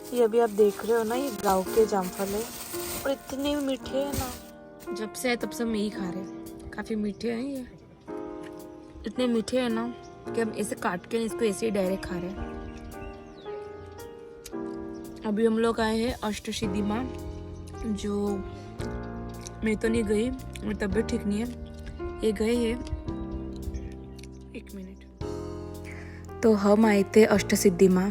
ये अभी आप देख रहे हो ना, ये गांव के जामफल है और इतने मीठे हैं ना। जब से है तब से हम यही खा रहे हैं। काफ़ी मीठे हैं ये, इतने मीठे हैं ना कि हम ऐसे काट के इसको ऐसे ही डायरेक्ट खा रहे हैं। अभी हम लोग आए हैं अष्टसिद्धि माँ, जो मैं तो नहीं गई, मेरी तबीयत ठीक नहीं है, ये गए हैं। एक मिनट। तो हम आए थे अष्टसिद्धि माँ,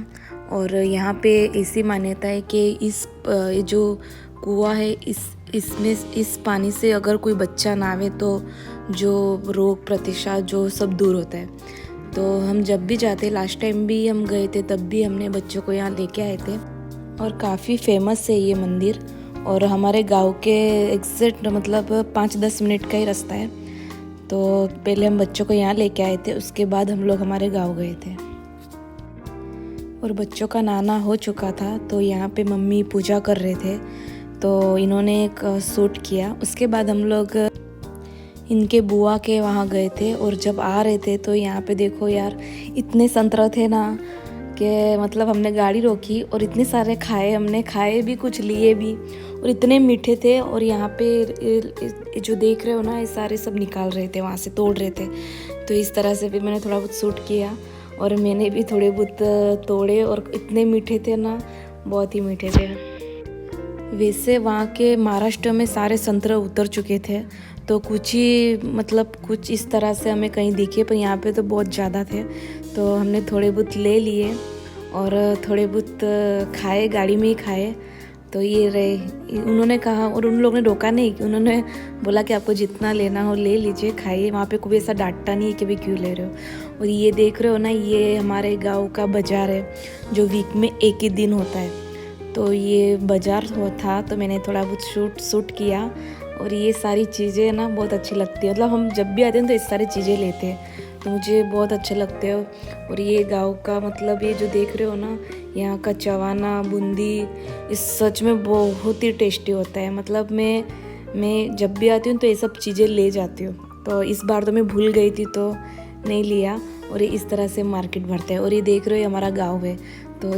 और यहाँ पे ऐसी मान्यता है कि ये जो कुआं है, इसमें इस पानी से अगर कोई बच्चा नहावे तो जो रोग प्रतिशत जो सब दूर होता है। तो हम जब भी जाते, लास्ट टाइम भी हम गए थे, तब भी हमने बच्चों को यहाँ लेके आए थे। और काफ़ी फेमस है ये मंदिर, और हमारे गांव के एग्जैक्ट मतलब 5-10 मिनट का ही रास्ता है। तो पहले हम बच्चों को यहाँ लेके आए थे, उसके बाद हम लोग हमारे गांव गए थे। और बच्चों का नहाना हो चुका था, तो यहाँ पे मम्मी पूजा कर रहे थे, तो इन्होंने एक सूट किया। उसके बाद हम लोग इनके बुआ के वहाँ गए थे, और जब आ रहे थे तो यहाँ पे देखो यार, इतने संतरा थे ना कि मतलब हमने गाड़ी रोकी और इतने सारे खाए, हमने खाए भी, कुछ लिए भी, और इतने मीठे थे। और यहाँ पे जो देख रहे हो ना, ये सारे सब निकाल रहे थे, वहाँ से तोड़ रहे थे। तो इस तरह से भी मैंने थोड़ा बहुत सूट किया, और मैंने भी थोड़े बहुत तोड़े, और इतने मीठे थे ना, बहुत ही मीठे थे। वैसे वहाँ के महाराष्ट्र में सारे संतरे उतर चुके थे, तो कुछ ही मतलब कुछ इस तरह से हमें कहीं दिखे, पर यहाँ पे तो बहुत ज़्यादा थे। तो हमने थोड़े बहुत ले लिए और थोड़े बहुत खाए, गाड़ी में ही खाए। तो ये रहे, उन्होंने कहा, और उन लोगों ने रोका नहीं, कि उन्होंने बोला कि आपको जितना लेना हो ले लीजिए, खाइए। वहाँ पे कोई ऐसा डांटता नहीं है कि भाई क्यों ले रहे हो। और ये देख रहे हो ना, ये हमारे गाँव का बाज़ार है, जो वीक में एक ही दिन होता है। तो ये बाज़ार था, तो मैंने थोड़ा बहुत शूट किया। और ये सारी चीज़ें ना बहुत अच्छी लगती है, मतलब हम जब भी आते हैं तो इस सारी चीज़ें लेते हैं, तो मुझे बहुत अच्छे लगते हो। और ये गांव का मतलब ये जो देख रहे हो ना, यहाँ का चवाना बूंदी, इस सच में बहुत ही टेस्टी होता है। मतलब मैं जब भी आती हूँ तो ये सब चीज़ें ले जाती हूँ। तो इस बार तो मैं भूल गई थी तो नहीं लिया। और ये इस तरह से मार्केट भरते हैं। और ये देख रहे हो, हमारा गाँव है। तो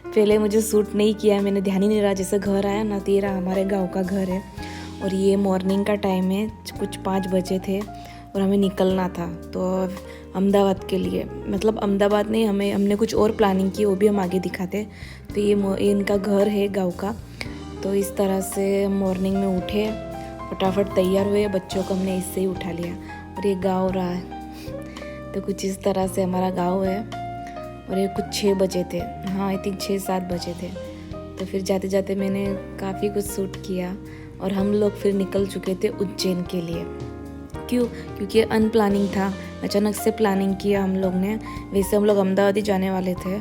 पहले मुझे सूट नहीं किया, मैंने ध्यान ही नहीं रहा, जैसे घर आया ना, तो ये रहा हमारे गाँव का घर है। और ये मॉर्निंग का टाइम है, कुछ 5 बजे थे, और हमें निकलना था तो अहमदाबाद के लिए, मतलब अहमदाबाद नहीं, हमने कुछ और प्लानिंग की, वो भी हम आगे दिखाते। तो ये इनका घर है गांव का। तो इस तरह से मॉर्निंग में उठे, फटाफट तैयार हुए, बच्चों को हमने इससे ही उठा लिया, और ये गाँव रहा है। तो कुछ इस तरह से हमारा गाँव है। और ये कुछ 6 बजे थे, हाँ आई थिंक 6-7 बजे थे। तो फिर जाते जाते मैंने काफ़ी कुछ शूट किया, और हम लोग फिर निकल चुके थे उज्जैन के लिए। क्योंकि अनप्लानिंग था, अचानक से प्लानिंग किया हम लोग ने। वैसे हम लोग अहमदाबाद ही जाने वाले थे,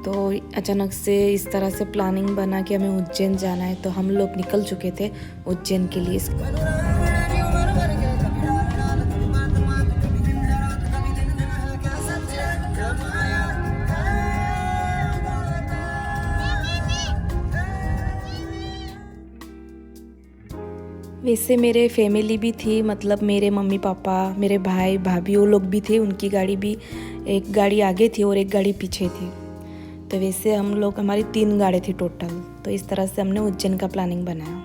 तो अचानक से इस तरह से प्लानिंग बना कि हमें उज्जैन जाना है, तो हम लोग निकल चुके थे उज्जैन के लिए। वैसे मेरे फैमिली भी थी, मतलब मेरे मम्मी पापा, मेरे भाई भाभी, वो लोग भी थे। उनकी गाड़ी भी, एक गाड़ी आगे थी और एक गाड़ी पीछे थी। तो वैसे हम लोग, हमारी 3 गाड़ी थी टोटल। तो इस तरह से हमने उज्जैन का प्लानिंग बनाया।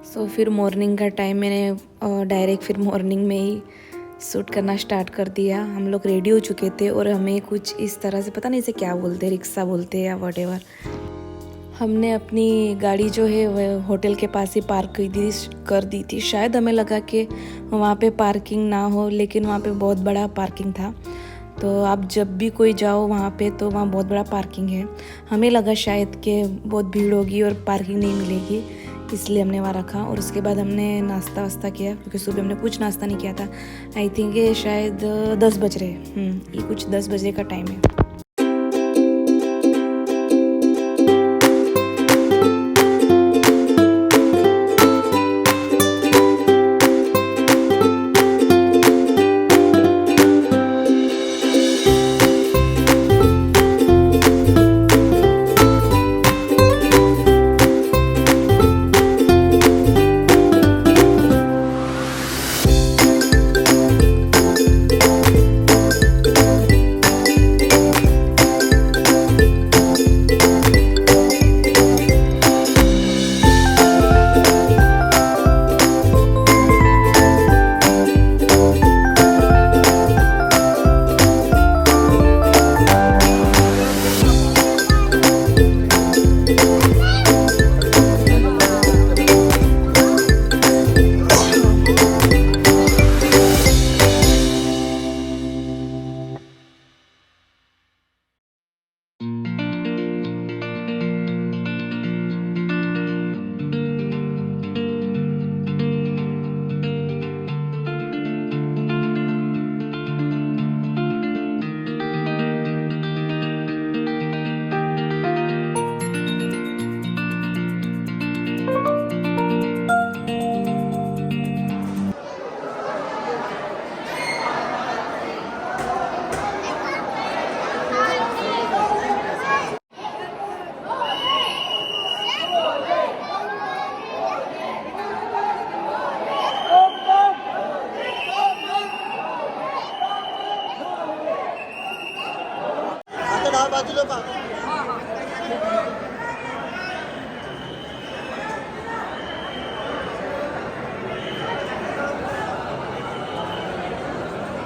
सो फिर मॉर्निंग का टाइम, मैंने डायरेक्ट फिर मॉर्निंग में ही शूट करना स्टार्ट कर दिया। हम लोग रेडी हो चुके थे, और हमें कुछ इस तरह से, पता नहीं इसे क्या बोलते, रिक्शा बोलते हैं या व्हाटएवर, हमने अपनी गाड़ी जो है वह होटल के पास ही पार्क कर दी थी। शायद हमें लगा कि वहाँ पे पार्किंग ना हो, लेकिन वहाँ पे बहुत बड़ा पार्किंग था। तो आप जब भी कोई जाओ वहाँ पे, तो वहाँ बहुत बड़ा पार्किंग है। हमें लगा शायद कि बहुत भीड़ होगी और पार्किंग नहीं मिलेगी, इसलिए हमने वहाँ रखा। और उसके बाद हमने नाश्ता वास्ता किया, क्योंकि सुबह हमने कुछ नाश्ता नहीं किया था। आई थिंक ये शायद 10 बज रहे, ये कुछ 10 बजे का टाइम है।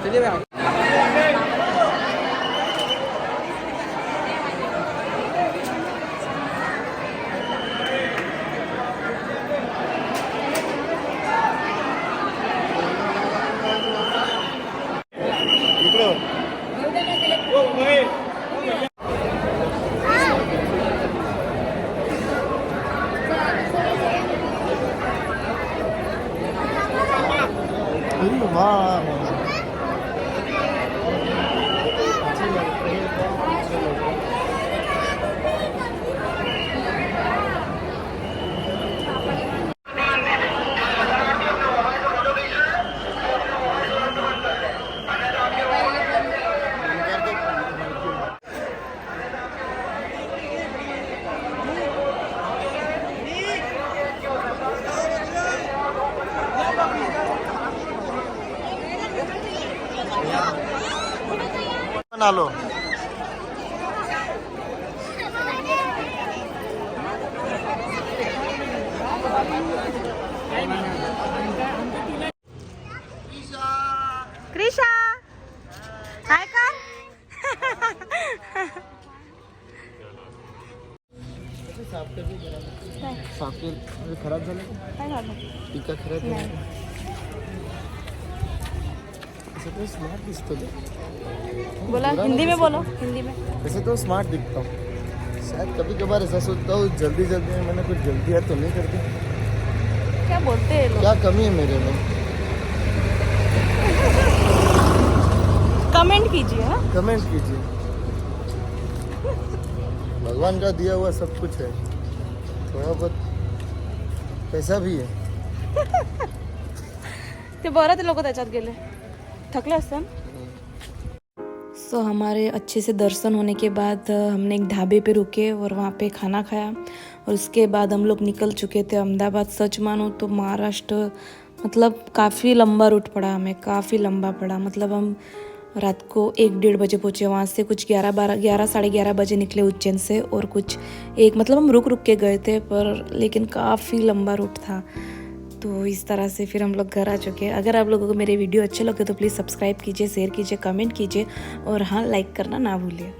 चलिए भाई। बना लो। कृषा हाय कर खराब झालं टीका खराब झाली तो स्मार्ट दिसतो बोला हिंदी में बोलो हिंदी में वैसे तो स्मार्ट दिखता हूँ शायद कभी कभार ऐसा सोचता हूँ जल्दी जल्दी में मैंने कुछ जल्दी है तो नहीं करती क्या बोलते हैं लोग क्या कमी है मेरे में कमेंट कीजिए हाँ कमेंट कीजिए भगवान का दिया हुआ सब कुछ है थोड़ा बहुत पैसा भी है ते बरं ते लोक त्याच्यात गेले थकले असतं सो हमारे अच्छे से दर्शन होने के बाद हमने एक ढाबे पे रुके और वहाँ पे खाना खाया और उसके बाद हम लोग निकल चुके थे अहमदाबाद। सच मानो तो महाराष्ट्र मतलब काफ़ी लंबा रूट पड़ा हमें, काफ़ी लंबा पड़ा। मतलब हम रात को 1-1:30 बजे पहुँचे वहाँ से, कुछ 11 साढ़े 11 बजे निकले उज्जैन से और कुछ मतलब हम रुक के गए थे पर लेकिन काफ़ी लंबा रूट था। तो इस तरह से फिर हम लोग घर आ चुके हैं। अगर आप लोगों को मेरे वीडियो अच्छे लगे तो प्लीज़ सब्सक्राइब कीजिए, शेयर कीजिए, कमेंट कीजिए और हाँ लाइक करना ना भूलिए।